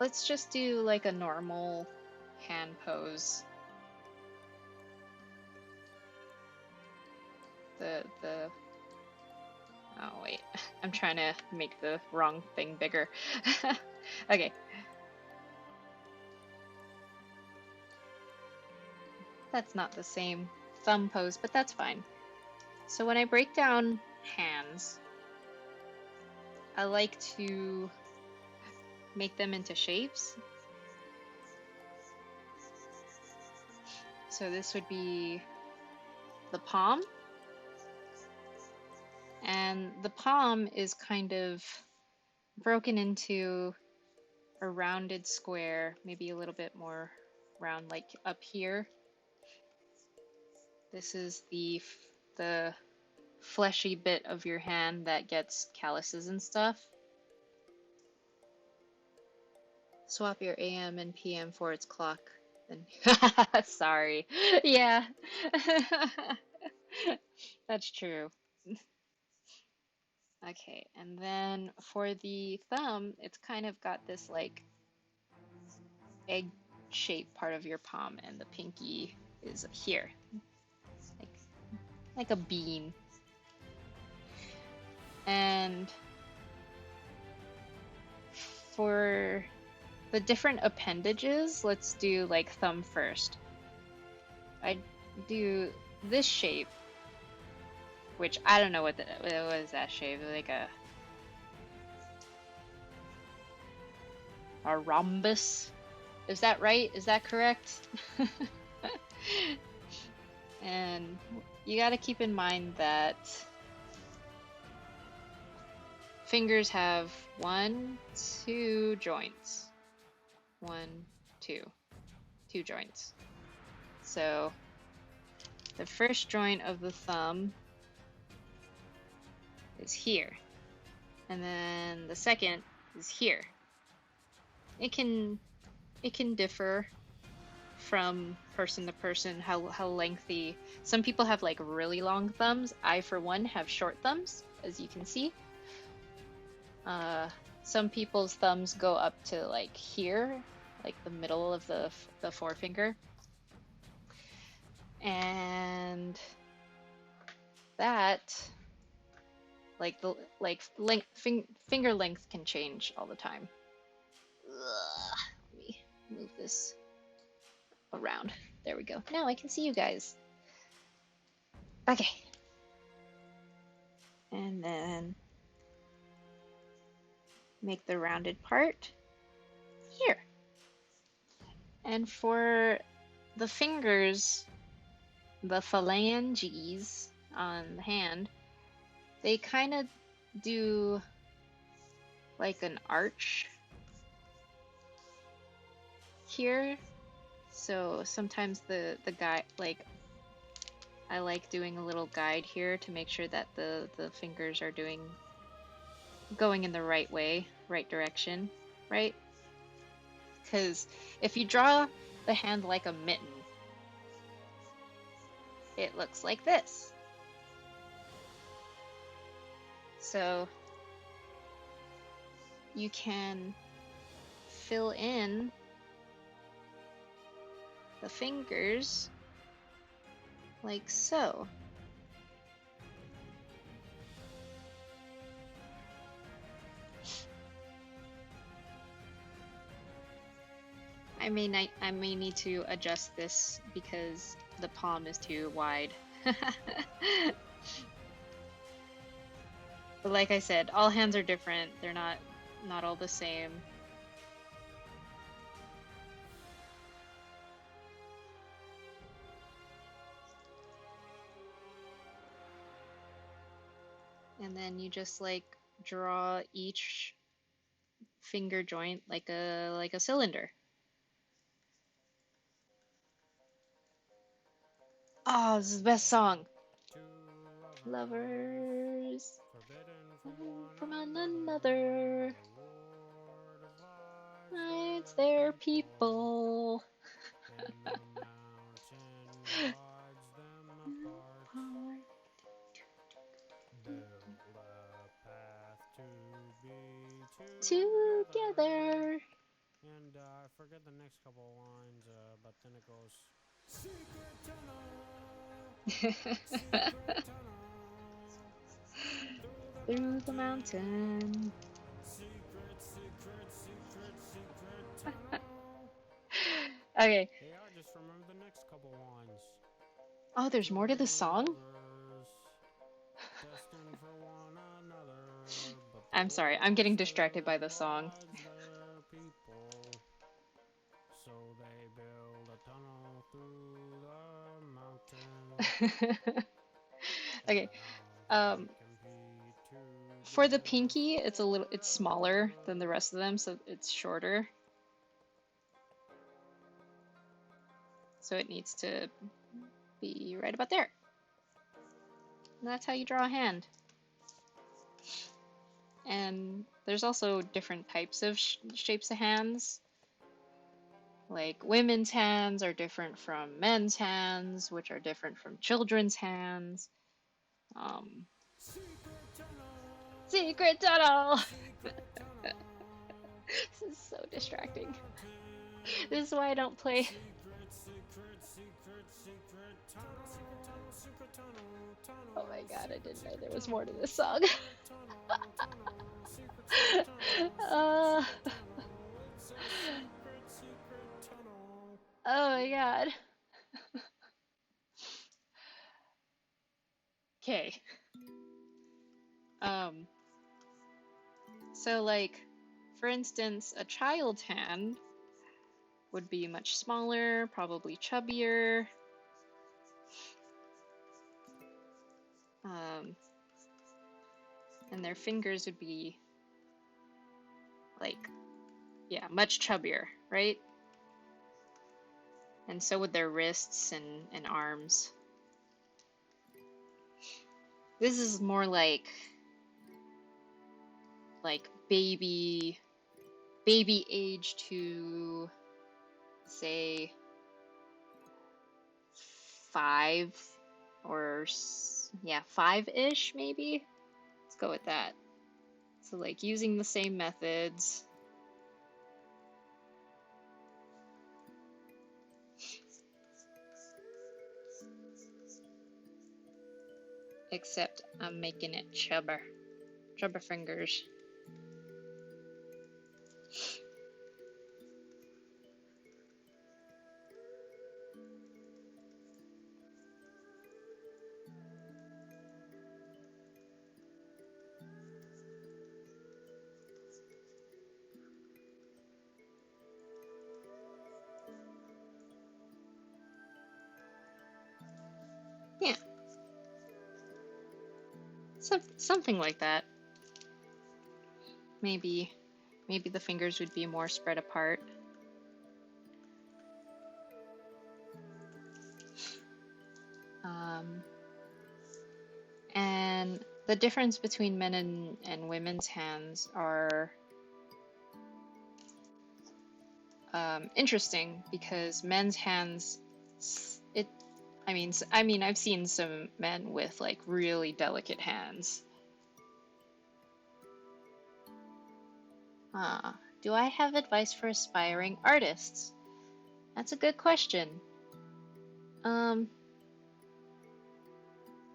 Let's just do like a normal hand pose. The oh wait, I'm trying to make the wrong thing bigger. Okay, that's not the same thumb pose, but that's fine. So when I break down hands, I like to make them into shapes. So this would be the palm, and the palm is kind of broken into a rounded square, maybe a little bit more round, like up here. This is the fleshy bit of your hand that gets calluses and stuff. Swap your AM and PM for its clock. Then sorry. Yeah. That's true. Okay, and then for the thumb, it's kind of got this like egg shaped part of your palm, and the pinky is here, like like a bean. And for the different appendages, let's do like thumb first. I do this shape, which I don't know what is that shape, like a rhombus. Is that right? Is that correct? And you got to keep in mind that fingers have one, two joints. One, two joints. So the first joint of the thumb is here, and then the second is here. It can differ from person to person how lengthy. Some people have like really long thumbs. I for one have short thumbs, as you can see. Some people's thumbs go up to like here, like the middle of the forefinger, and that like the finger length can change all the time. Ugh, let me move this around. There we go. Now I can see you guys. Okay. And then make the rounded part here. And for the fingers, the phalanges on the hand, they kind of do like an arch here. So sometimes the guide, like I like doing a little guide here to make sure that the fingers are going in the right way, right direction, right? Because if you draw the hand like a mitten, it looks like this. So you can fill in the fingers like so. I may need to adjust this because the palm is too wide. But like I said, all hands are different. They're not all the same. And then you just like draw each finger joint like a cylinder. Oh, this is the best song. Lovers from one another. It's their people. Together. And I forget the next couple of lines, but then it goes, Secret tunnel, secret tunnel, through the Through the mountain, mountain. secret, secret, secret, secret tunnel. Okay. Yeah, just remember the next couple lines. Oh, there's more to Two the song? lovers, destined for one another, but the I'm sorry, I'm getting world distracted by still the song. divides their people. So they build a tunnel through the mountain, and Okay. now Um, they compete for the together pinky, it's smaller than the forever. rest of them, so it's shorter. So it needs to be right about there. And that's how you draw a hand. And there's also different types of shapes of hands. Like women's hands are different from men's hands, which are different from children's hands. Um, Secret tunnel, Secret tunnel! secret tunnel, This is so through the distracting. mountain. This is why I don't play. Secret, secret, secret, secret tunnel, secret tunnel, secret tunnel, Oh my tunnel, god, I secret, didn't know there secret was more to tunnel, this song. secret tunnel, tunnel, secret, secret tunnel, secret, uh, secret tunnel. It's a secret, secret tunnel. oh my Yeah. god. Okay. Um, so like, for instance, a child's hand would be much smaller, probably chubbier. Um, and their fingers would be like, yeah, much chubbier, right? And so would their wrists and arms. This is more like baby age to say 5 or yeah, 5-ish maybe. Let's go with that. So like using the same methods, except I'm making it chubber fingers. Yeah, something like that. Maybe the fingers would be more spread apart. Um, and the difference between men and women's hands are interesting because men's hands, it, I mean, I've seen some men with like really delicate hands. Do I have advice for aspiring artists? That's a good question. Um,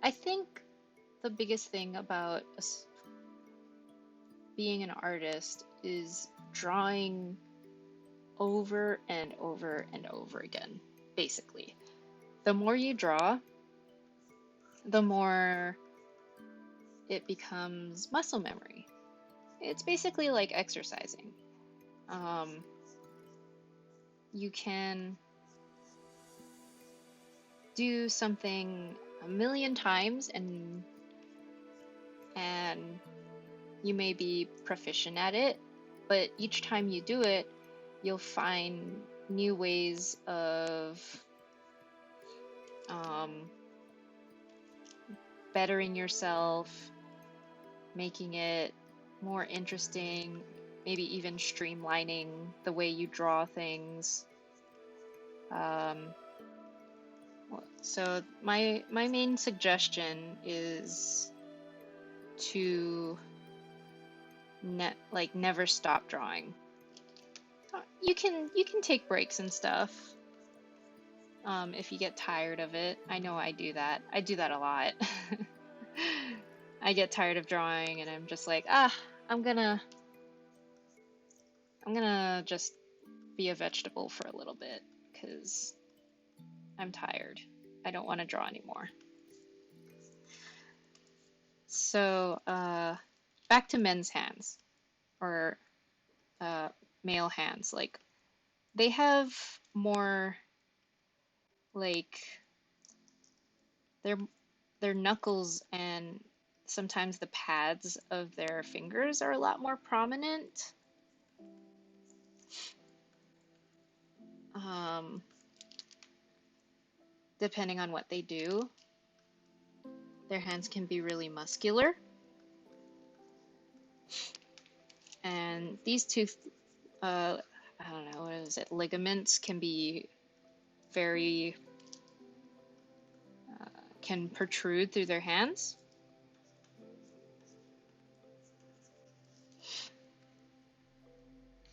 I think the biggest thing about being an artist is drawing over and over and over again, basically. The more you draw, the more it becomes muscle memory. It's basically like exercising. Um, you can do something a million times and you may be proficient at it, but each time you do it, you'll find new ways of um, bettering yourself, making it more interesting, maybe even streamlining the way you draw things. Um, so my main suggestion is to never stop drawing. you can take breaks and stuff. If you get tired of it. I know I do that. I do that a lot. I get tired of drawing and I'm just like, I'm gonna just be a vegetable for a little bit because I'm tired. I don't want to draw anymore. So, back to men's hands or male hands. Like, they have more, like, their knuckles and sometimes the pads of their fingers are a lot more prominent. Depending on what they do, their hands can be really muscular. And these two, I don't know, what is it? Ligaments can be very, can protrude through their hands.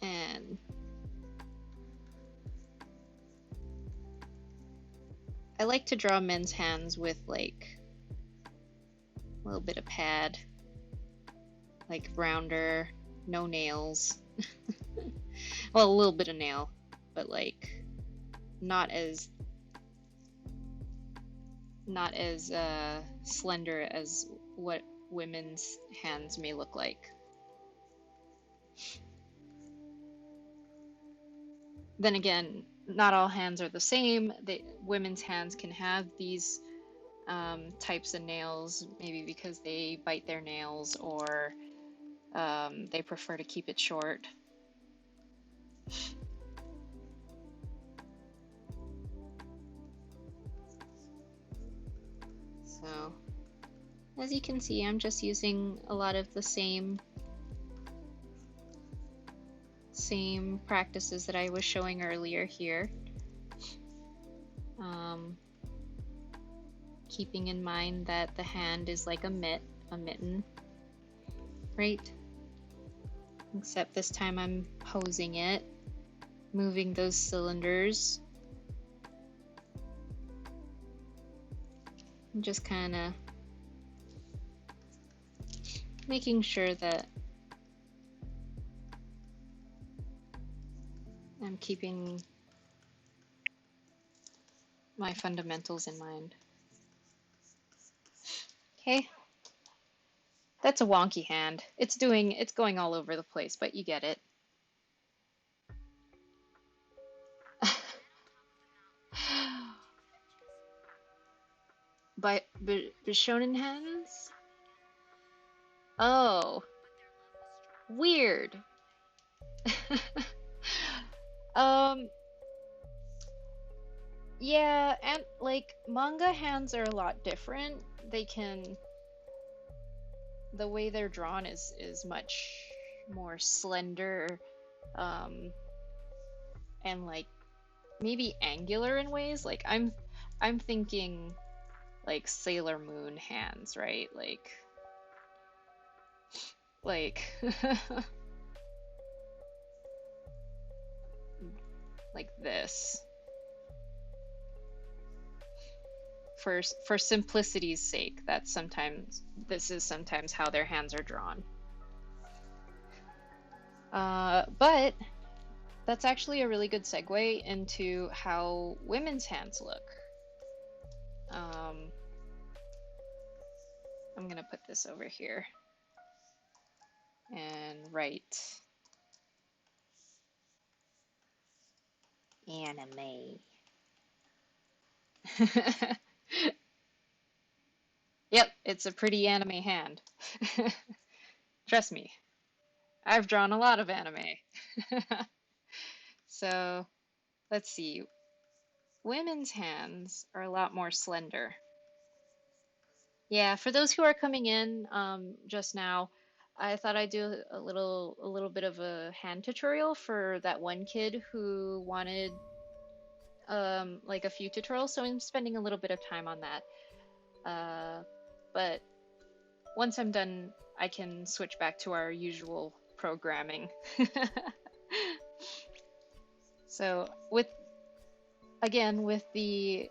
And I like to draw men's hands with like a little bit of pad, like rounder, no nails. Well, a little bit of nail, but like not as slender as what women's hands may look like. Then again, not all hands are the same. Women's hands can have these types of nails, maybe because they bite their nails or they prefer to keep it short. So, as you can see, I'm just using a lot of the same practices that I was showing earlier here. Keeping in mind that the hand is like a mitten, right? Except this time I'm posing it, moving those cylinders. And just kind of making sure that I'm keeping my fundamentals in mind. Okay. That's a wonky hand. It's going all over the place, but you get it. By Bishonen hands? Oh. Weird. Yeah, and like manga hands are a lot different. The way they're drawn is much more slender, and like maybe angular in ways. Like I'm thinking like Sailor Moon hands, right? Like like this. For simplicity's sake, this is sometimes how their hands are drawn. But that's actually a really good segue into how women's hands look. I'm gonna put this over here and write anime. Yep, it's a pretty anime hand. Trust me, I've drawn a lot of anime. So let's see. Women's hands are a lot more slender. Yeah, for those who are coming in just now, I thought I'd do a little bit of a hand tutorial for that one kid who wanted like a few tutorials, so I'm spending a little bit of time on that. But once I'm done, I can switch back to our usual programming. So with the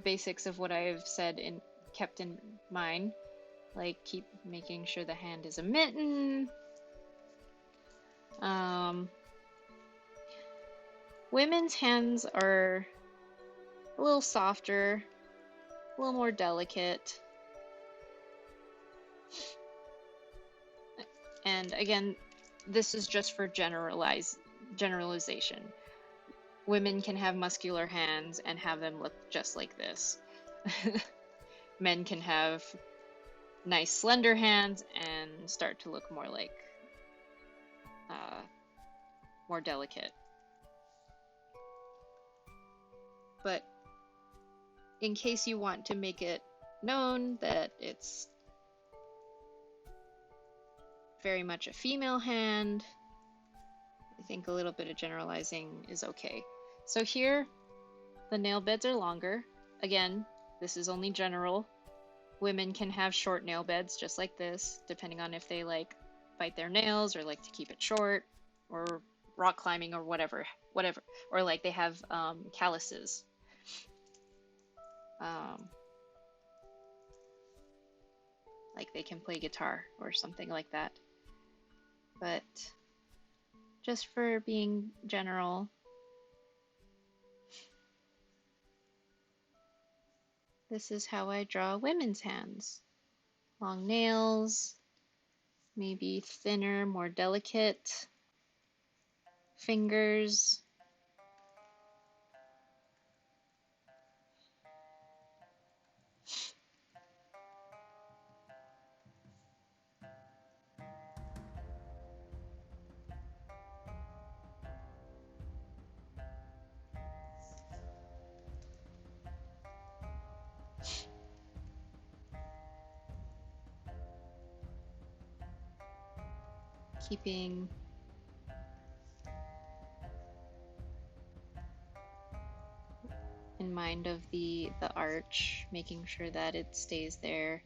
basics of what I've said and kept in mind, like keep making sure the hand is a mitten. Women's hands are a little softer, a little more delicate. And again, this is just for generalization. Women can have muscular hands and have them look just like this. Men can have nice slender hands and start to look more like more delicate. But in case you want to make it known that it's very much a female hand, I think a little bit of generalizing is okay. So here, the nail beds are longer. Again, this is only general. Women can have short nail beds just like this, depending on if they like bite their nails or like to keep it short, or rock climbing or whatever, or like they have calluses. Like they can play guitar or something like that. But just for being general, this is how I draw women's hands. Long nails, maybe thinner, more delicate fingers. Keeping in mind of the arch, making sure that it stays there.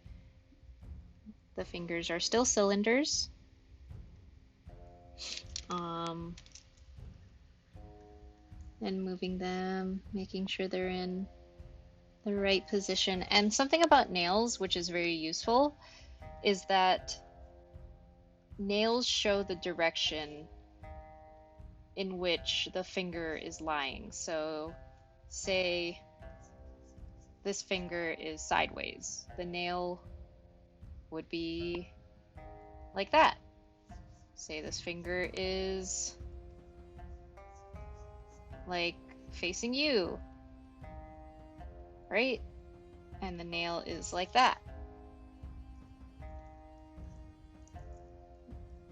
The fingers are still cylinders. And moving them, making sure they're in the right position. And something about nails, which is very useful, is that nails show the direction in which the finger is lying. So say this finger is sideways, the nail would be like that. Say this finger is like facing you, right? And the nail is like that.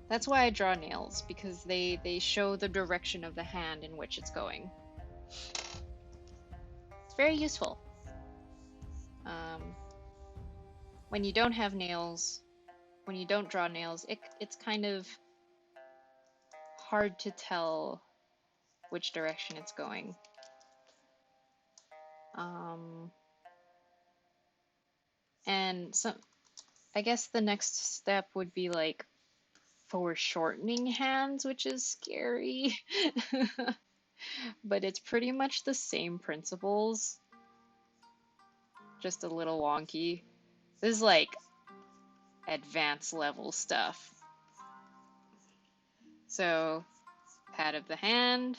That's why I draw nails, because they show the direction of the hand in which it's going. It's very useful. When you don't have nails, when you don't draw nails, it's kind of hard to tell which direction it's going. And so I guess the next step would be like foreshortening hands, which is scary. But it's pretty much the same principles, just a little wonky. This is like advanced level stuff. So, pat of the hand.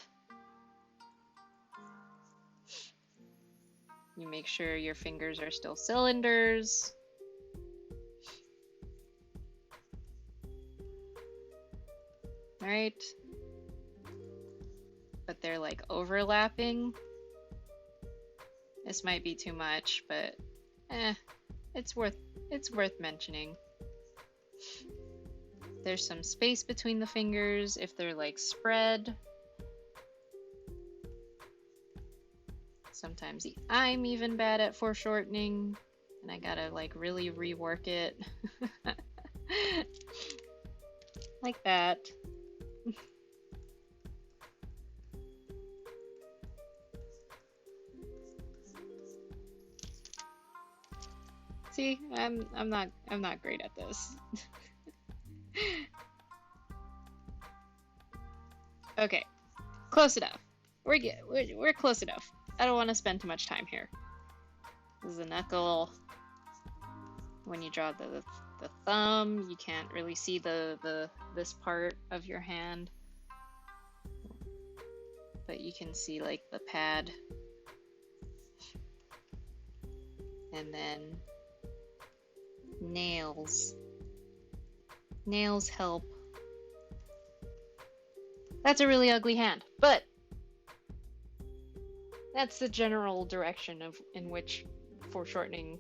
You make sure your fingers are still cylinders. Right? But they're like overlapping. This might be too much, but it's worth mentioning. There's some space between the fingers if they're like spread. Sometimes I'm even bad at foreshortening, and I gotta like really rework it. Like that. See, I'm not great at this. Okay, close enough. We're close enough. I don't want to spend too much time here. This is a knuckle. When you draw the thumb, you can't really see this part of your hand, but you can see like the pad, and then nails. Nails help. That's a really ugly hand, but that's the general direction of in which foreshortening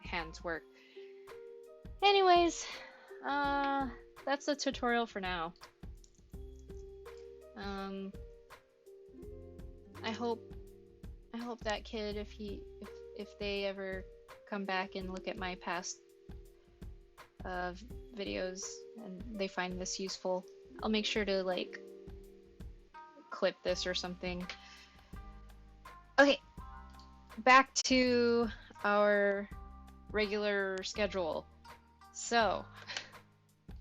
hands work. Anyways, that's the tutorial for now. I hope that kid, if they ever come back and look at my past videos and they find this useful, I'll make sure to like clip this or something. Okay, back to our regular schedule. So